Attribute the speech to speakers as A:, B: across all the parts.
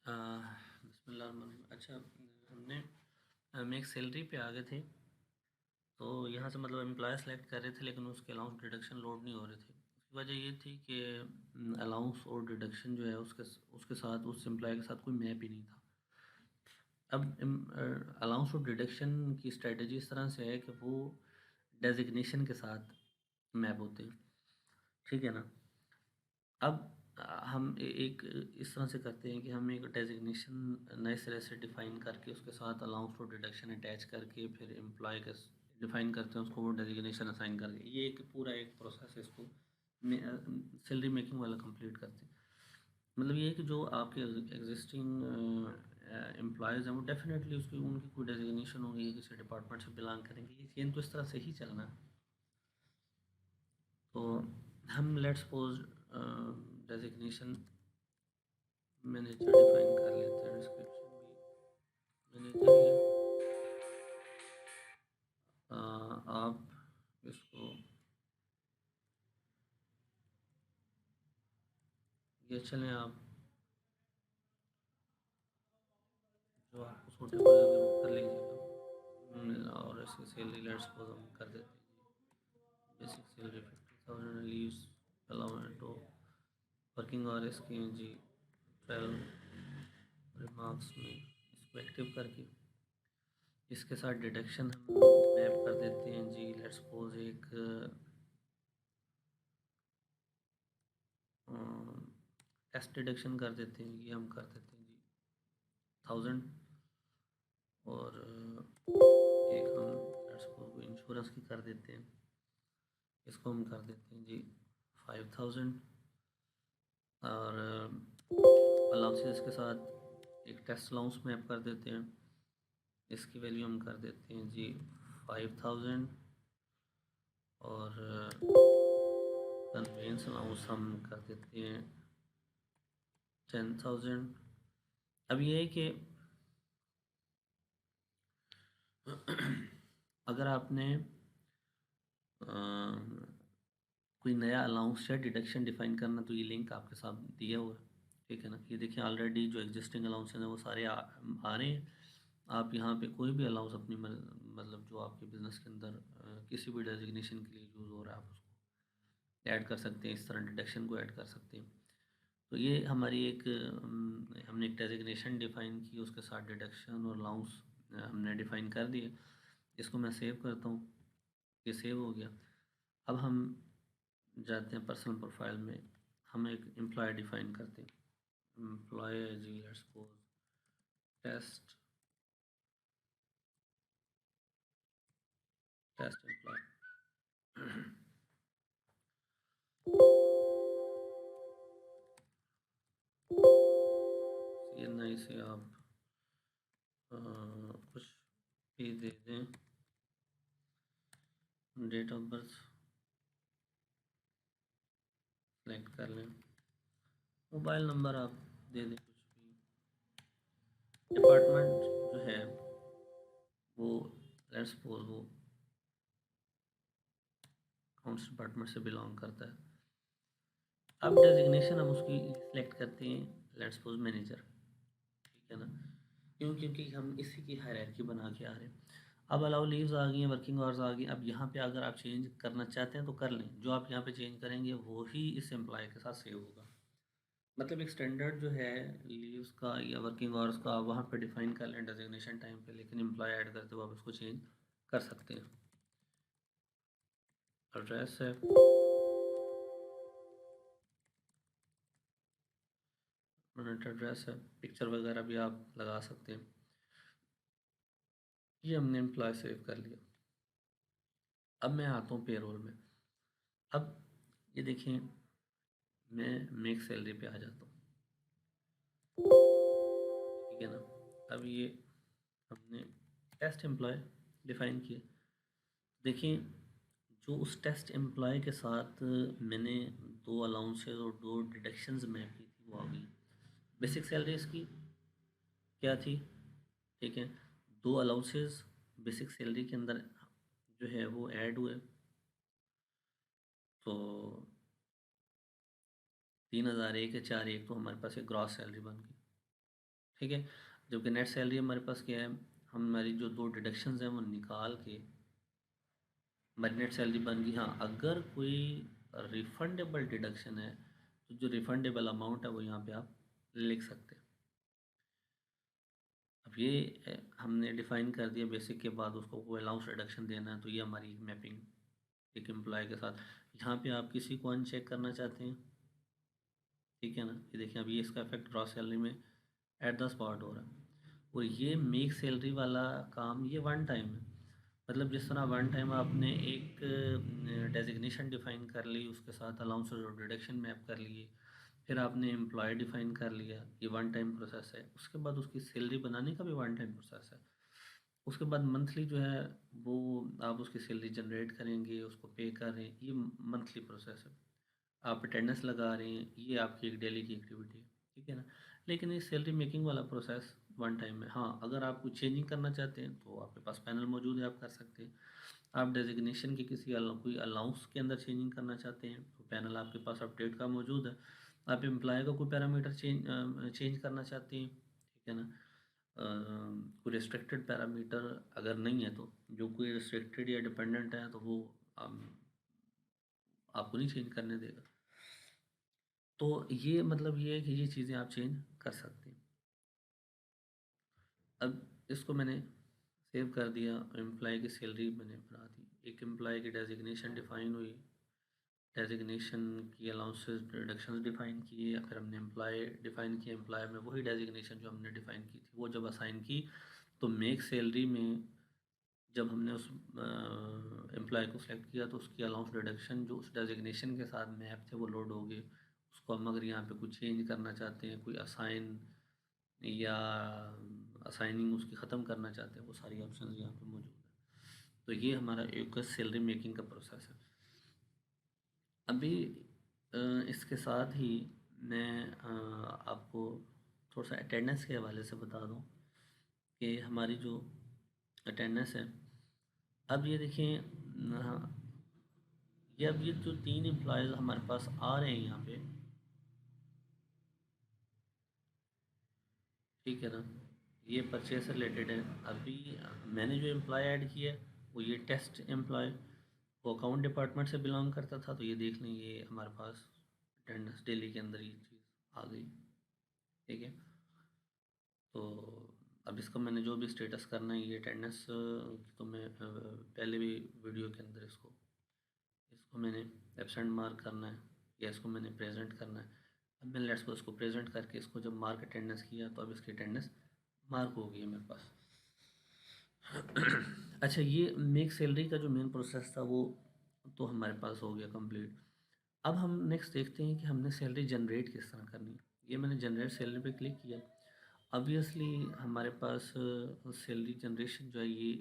A: बिस्मिल्लाहिर्रहमानिर्रहीम। अच्छा, हम एक सैलरी पे आ गए थे। तो यहाँ से मतलब एम्प्लॉय सेलेक्ट कर रहे थे, लेकिन उसके अलाउंस डिडक्शन लोड नहीं हो रहे थे। उसकी वजह ये थी कि अलाउंस और डिडक्शन जो है उसके साथ उस एम्प्लॉय के साथ कोई मैप ही नहीं था। अब अलाउंस और डिडक्शन की स्ट्रेटजी इस तरह से है कि वो डेजिग्नेशन के साथ मैप होते हैं, ठीक है ना। अब हम एक इस तरह से करते हैं कि हम एक डेजिग्नेशन नए सिरे से डिफ़ाइन करके उसके साथ अलाउंस फॉर डिडक्शन अटैच करके फिर एम्प्लॉय का डिफ़ाइन करते हैं, उसको वो डेजिग्नेशन असाइन करके। ये एक पूरा एक प्रोसेस है, इसको सैलरी मेकिंग वाला कंप्लीट करते हैं। मतलब ये है कि जो आपके एग्जिस्टिंग एम्प्लॉयज़ हैं वो डेफिनेटली उसकी उनकी कोई डेजिग्नेशन होगी, ये किसी डिपार्टमेंट से बिलोंग करेंगे, ये चेन तो इस तरह से ही चलना है। तो हम let's suppose designation manager define कर लेते हैं, डिस्क्रिप्शन भी मैनेजर ही है। आप इसको ये चलें, आप जो आपको सूटेबल लगे वो कर लीजिएगा। और इसकी सैलरी लेट्स सपोज हम कर देते हैं बेसिक सैलरी 50,000, लीव्स अलाउंस तो वर्किंग आवर्स की जी 12 रिमार्क्स में इसको एक्टिव करके इसके साथ डिडक्शन हम मैप कर देते हैं जी। लेट्स सपोज एक टेस्ट डिडक्शन कर देते हैं, ये हम कर देते हैं जी 1000। और एक हम लेट्स सपोज इंश्योरेंस की कर देते हैं, इसको हम कर देते हैं जी 5000। और अलाउंसेस के साथ एक टेस्ट अलाउंस मैप कर देते हैं, इसकी वैल्यू हम कर देते हैं जी 5000। और कन्वेंस अलाउंस हम कर देते हैं 10,000। अब ये है कि अगर आपने कोई नया अलाउंस या डिडक्शन डिफाइन करना, तो ये लिंक आपके साथ दिया हुआ है, ठीक है ना। ये देखिए ऑलरेडी जो एग्जिस्टिंग अलाउंस हैं वो सारे आ रहे हैं। आप यहाँ पे कोई भी अलाउंस अपनी मतलब जो आपके बिज़नेस के अंदर किसी भी डेजिग्नेशन के लिए यूज़ हो रहा है, आप उसको ऐड कर सकते हैं, इस तरह डिडक्शन को ऐड कर सकते हैं। तो ये हमारी एक हमने एक डेजिग्नेशन डिफ़ाइन की, उसके साथ डिडक्शन और अलाउंस हमने डिफ़ाइन कर दिए। इसको मैं सेव करता हूँ, ये सेव हो गया। अब हम जाते हैं पर्सनल प्रोफाइल में, हम एक एम्प्लॉय डिफ़ाइन करते हैं। एम्प्लॉय जी let's suppose test test employ. ये नई से आप कुछ भी दे दें, डेट ऑफ बर्थ सेलेक्ट कर लें, मोबाइल नंबर आप दे दें कुछ भी। डिपार्टमेंट जो है वो लेट्स सपोज वो अकाउंट्स डिपार्टमेंट से बिलोंग करता है। अब डेजिग्नेशन हम उसकी सिलेक्ट करते हैं, लेट्स सपोज मैनेजर, ठीक है ना। क्यों? क्योंकि हम इसी की हायरार्की बना के आ रहे हैं। अब अलाउ लीव्स आ गई हैं, वर्किंग आवर्स आ गई। अब यहाँ पे अगर आप चेंज करना चाहते हैं तो कर लें, जो आप यहाँ पे चेंज करेंगे वो ही इस एम्प्लॉय के साथ सेव होगा। मतलब एक स्टैंडर्ड जो है लीव्स का या वर्किंग आवर्स का वहाँ पे डिफाइन कर लें डेजिग्नेशन टाइम पे, लेकिन एम्प्लॉय ऐड करते हुए आप उसको चेंज कर सकते हैं। एड्रेस है, परमानेंट एड्रेस है, पिक्चर वगैरह भी आप लगा सकते हैं। ये हमने एम्प्लॉय सेव कर लिया। अब मैं आता हूँ पेरोल में। अब ये देखिए, मैं मेक सैलरी पे आ जाता हूँ, ठीक है ना। अब ये हमने टेस्ट एम्प्लॉय डिफाइन किया। देखिए, जो उस टेस्ट एम्प्लॉय के साथ मैंने दो अलाउंसेस और दो डिडक्शंस मैप की थी वो आ गई। बेसिक सैलरी इसकी क्या थी, ठीक है। दो अलाउंसेस बेसिक सैलरी के अंदर जो है वो ऐड हुए, तो 3,000 एक या 4 एक तो हमारे पास एक ग्रॉस सैलरी बन गई। ठीक है। जबकि नेट सैलरी हमारे पास क्या है, हमारी जो 2 डिडक्शंस हैं वो निकाल के हमारी नेट सैलरी बन गई। हाँ, अगर कोई रिफंडेबल डिडक्शन है तो जो रिफंडेबल अमाउंट है वो यहाँ पे आप लिख सकते हैं। अब ये हमने डिफ़ाइन कर दिया बेसिक के बाद उसको कोई अलाउंस रिडक्शन देना है, तो ये हमारी मैपिंग एक एम्प्लॉय के साथ। यहाँ पे आप किसी को अनचेक करना चाहते हैं, ठीक है ना, ये देखिए अभी इसका इफेक्ट ग्रॉस सैलरी में एट द स्पॉट हो रहा है। और ये मेक सैलरी वाला काम ये वन टाइम है, मतलब जिस तरह वन टाइम आपने एक डेजिग्नेशन डिफाइन कर ली, उसके साथ अलाउंस और डिडक्शन मैप कर लिए, फिर आपने एम्प्लॉय डिफाइन कर लिया, ये वन टाइम प्रोसेस है। उसके बाद उसकी सैलरी बनाने का भी वन टाइम प्रोसेस है। उसके बाद मंथली जो है वो आप उसकी सैलरी जनरेट करेंगे, उसको पे कर रहे हैं, ये मंथली प्रोसेस है। आप अटेंडेंस लगा रहे हैं, ये आपकी एक डेली की एक्टिविटी है, ठीक है ना। लेकिन ये सैलरी मेकिंग वाला प्रोसेस वन टाइम में। हाँ, अगर आप कुछ चेंजिंग करना चाहते हैं तो आपके पास पैनल मौजूद है, आप कर सकते हैं। आप डेजिग्नेशन की किसी कोई अलाउंस के अंदर चेंजिंग करना चाहते हैं तो पैनल आपके पास अपडेट का मौजूद है। आप एम्प्लॉय का कोई पैरामीटर चेंज करना चाहते हैं, ठीक है ना। कोई रिस्ट्रिक्टेड पैरामीटर अगर नहीं है तो, जो कोई रिस्ट्रिक्टेड या डिपेंडेंट है तो वो आपको नहीं चेंज करने देगा। तो ये मतलब ये है कि ये चीज़ें आप चेंज कर सकते हैं। अब इसको मैंने सेव कर दिया, एम्प्लॉय की सैलरी मैंने बना दी, एक एम्प्लॉय की डेजिग्नेशन डिफाइन हुई, डेजिग्नेशन की अलाउंसेस डिडक्शंस डिफाइन किए, या फिर हमने एम्प्लॉय डिफाइन किया, एम्प्लॉय में वही डेजिग्नेशन जो हमने डिफाइन की थी वो जब असाइन की, तो मेक सैलरी में जब हमने उस एम्प्लॉय को सिलेक्ट किया तो उसकी अलाउंस डिडक्शन जो उस डेजिग्नेशन के साथ मैप थे वो लोड हो गए। उसको हम अगर यहाँ पे कुछ चेंज करना चाहते हैं, कोई असाइन या असाइनिंग उसकी ख़त्म करना चाहते हैं, वो सारी ऑप्शन यहाँ पे मौजूद है। तो ये हमारा एक सैलरी मेकिंग का प्रोसेस है। अभी इसके साथ ही मैं आपको थोड़ा सा अटेंडेंस के हवाले से बता दूं कि हमारी जो अटेंडेंस है, अब ये देखिए ये अब ये जो 3 एम्प्लॉयज़ हमारे पास आ रहे हैं यहाँ पे, ठीक है ना, ये परचेस से रिलेटेड है। अभी मैंने जो एम्प्लॉय ऐड किया है वो ये टेस्ट एम्प्लॉय, वो अकाउंट डिपार्टमेंट से बिलोंग करता था, तो ये देख लें ये हमारे पास अटेंडेंस डेली के अंदर ये चीज़ आ गई, ठीक है। तो अब इसका मैंने जो भी स्टेटस करना है ये अटेंडेंस तो मैं पहले भी वीडियो के अंदर इसको इसको मैंने एब्सेंट मार्क करना है या इसको मैंने प्रेजेंट करना है। अब मैंने लेट्स को इसको प्रेजेंट करके इसको जब मार्क अटेंडेंस किया तो अब इसकी अटेंडेंस मार्क हो गई है मेरे पास। अच्छा, ये मेक सैलरी का जो मेन प्रोसेस था वो तो हमारे पास हो गया कंप्लीट। अब हम नेक्स्ट देखते हैं कि हमने सैलरी जनरेट किस तरह करनी है। ये मैंने जनरेट सैलरी पे क्लिक किया। ऑब्वियसली हमारे पास सैलरी जनरेशन जो है ये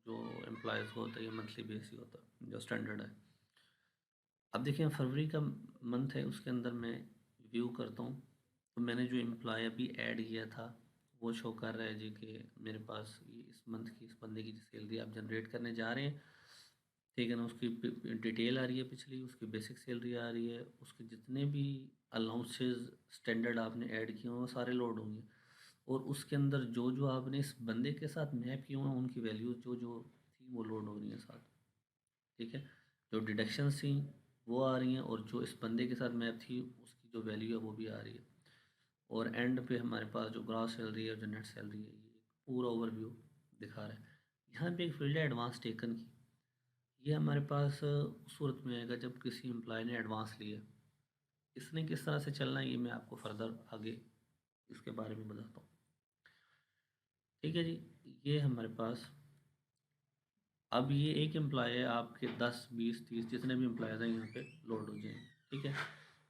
A: जो एम्प्लॉयज़ को होता है ये मंथली बेस ही होता है जो स्टैंडर्ड है। अब देखिए फरवरी का मंथ है, उसके अंदर मैं व्यू करता हूँ तो मैंने जो एम्प्लॉय अभी ऐड किया था वो शो कर रहा है जी कि मेरे पास ये इस मंथ की इस बंदे की सैलरी आप जनरेट करने जा रहे हैं, ठीक है ना। उसकी डिटेल आ रही है पिछली, उसकी बेसिक सैलरी आ रही है, उसके जितने भी अलाउंसेस स्टैंडर्ड आपने ऐड किए हुए वो सारे लोड होंगे। और उसके अंदर जो जो आपने इस बंदे के साथ मैप किए हुए हैं उनकी वैल्यूज जो जो थी वो लोड हो रही हैं साथ, ठीक है। जो डिडक्शंस थी वो आ रही हैं और जो इस बंदे के साथ मैप थी उसकी जो वैल्यू है वो भी आ रही है। और एंड पे हमारे पास जो ग्रॉस सैलरी है जो नेट सैलरी है ये पूरा ओवरव्यू दिखा रहा है। यहाँ पे एक फील्ड है एडवांस टेकन की, ये हमारे पास उस सूरत में आएगा जब किसी एम्प्लॉय ने एडवांस लिया। इसने किस तरह से चलना है ये मैं आपको फर्दर आगे इसके बारे में बताता हूँ, ठीक है जी। ये हमारे पास अब ये एक एम्प्लॉय है, आपके 10 20 30 जितने भी एम्प्लॉयज़ हैं यहाँ पे लोड हो जाएंगे, ठीक है।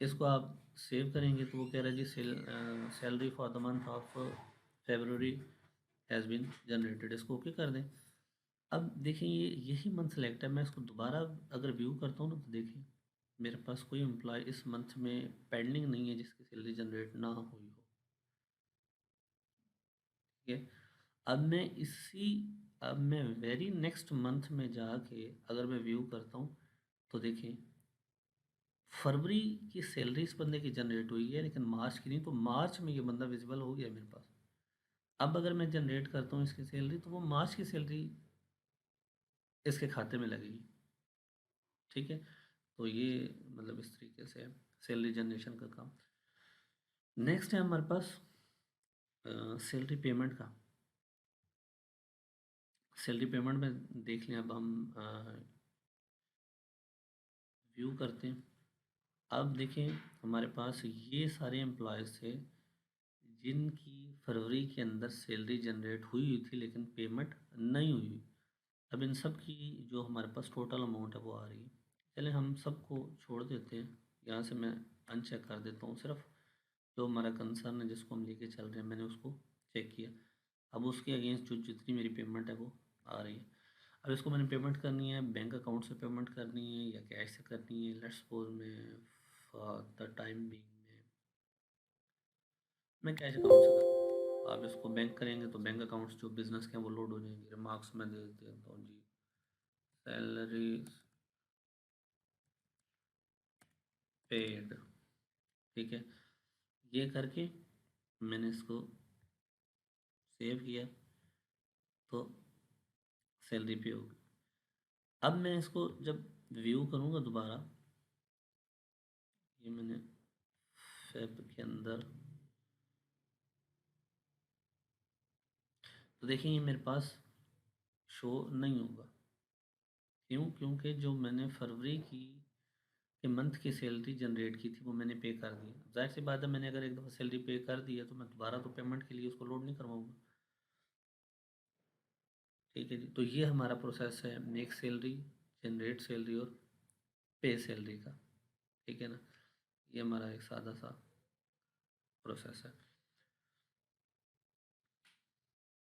A: इसको आप सेव करेंगे तो वो कह रहा है जी salary for the month of February has been generated, इसको ओके कर दें। अब देखिए ये यही मंथ सेलेक्ट है, मैं इसको दोबारा अगर व्यू करता हूँ ना तो देखिए मेरे पास कोई एम्प्लॉय इस मंथ में पेंडिंग नहीं है जिसकी सैलरी जनरेट ना हुई हो, ठीक है। अब मैं इसी अब मैं वेरी नेक्स्ट मंथ में जाके अगर मैं व्यू करता हूँ तो देखिए फरवरी की सैलरी इस बंदे की जनरेट हुई है लेकिन मार्च की नहीं, तो मार्च में ये बंदा विजिबल हो गया मेरे पास। अब अगर मैं जनरेट करता हूँ इसकी सैलरी तो वो मार्च की सैलरी इसके खाते में लगेगी। ठीक है, तो ये मतलब इस तरीके से सैलरी जनरेशन का काम। नेक्स्ट है हमारे पास सैलरी पेमेंट का। सैलरी पेमेंट में देख लें, अब हम व्यू करते हैं। अब देखें हमारे पास ये सारे एम्प्लॉयज़ थे जिनकी फरवरी के अंदर सैलरी जनरेट हुई थी लेकिन पेमेंट नहीं हुई। अब इन सब की जो हमारे पास टोटल अमाउंट है वो आ रही है। चलें हम सबको छोड़ देते हैं, यहाँ से मैं अनचेक कर देता हूँ। सिर्फ जो हमारा कंसर्न है जिसको हम लेके चल रहे हैं मैंने उसको चेक किया। अब उसके अगेंस्ट जो जितनी मेरी पेमेंट है वो आ रही है। अब इसको मैंने पेमेंट करनी है, बैंक अकाउंट से पेमेंट करनी है या कैश से करनी है। Let's suppose for the time being मैं कैश अकाउंट से करूँ। आप इसको बैंक करेंगे तो बैंक अकाउंट्स जो बिजनेस के हैं वो लोड हो जाएंगे। रिमार्क्स में दे देता हूँ जी, सैलरी पेड। ठीक है, ये करके मैंने इसको सेव किया तो सैलरी पे होगी। अब मैं इसको जब व्यू करूँगा दोबारा, ये मैंने फेब के अंदर, तो देखिए ये मेरे पास शो नहीं होगा। क्यों? क्योंकि जो मैंने फरवरी की के मंथ की सैलरी जनरेट की थी वो मैंने पे कर दी। जाहिर सी बात है, मैंने अगर एक दफ़ा सैलरी पे कर दी है तो मैं दोबारा तो पेमेंट के लिए उसको लोड नहीं करवाऊँगा। ठीक है जी, तो ये हमारा प्रोसेस है मेक सैलरी, जनरेट सैलरी और पे सैलरी का। ठीक है ना, ये हमारा एक सादा सा प्रोसेस है।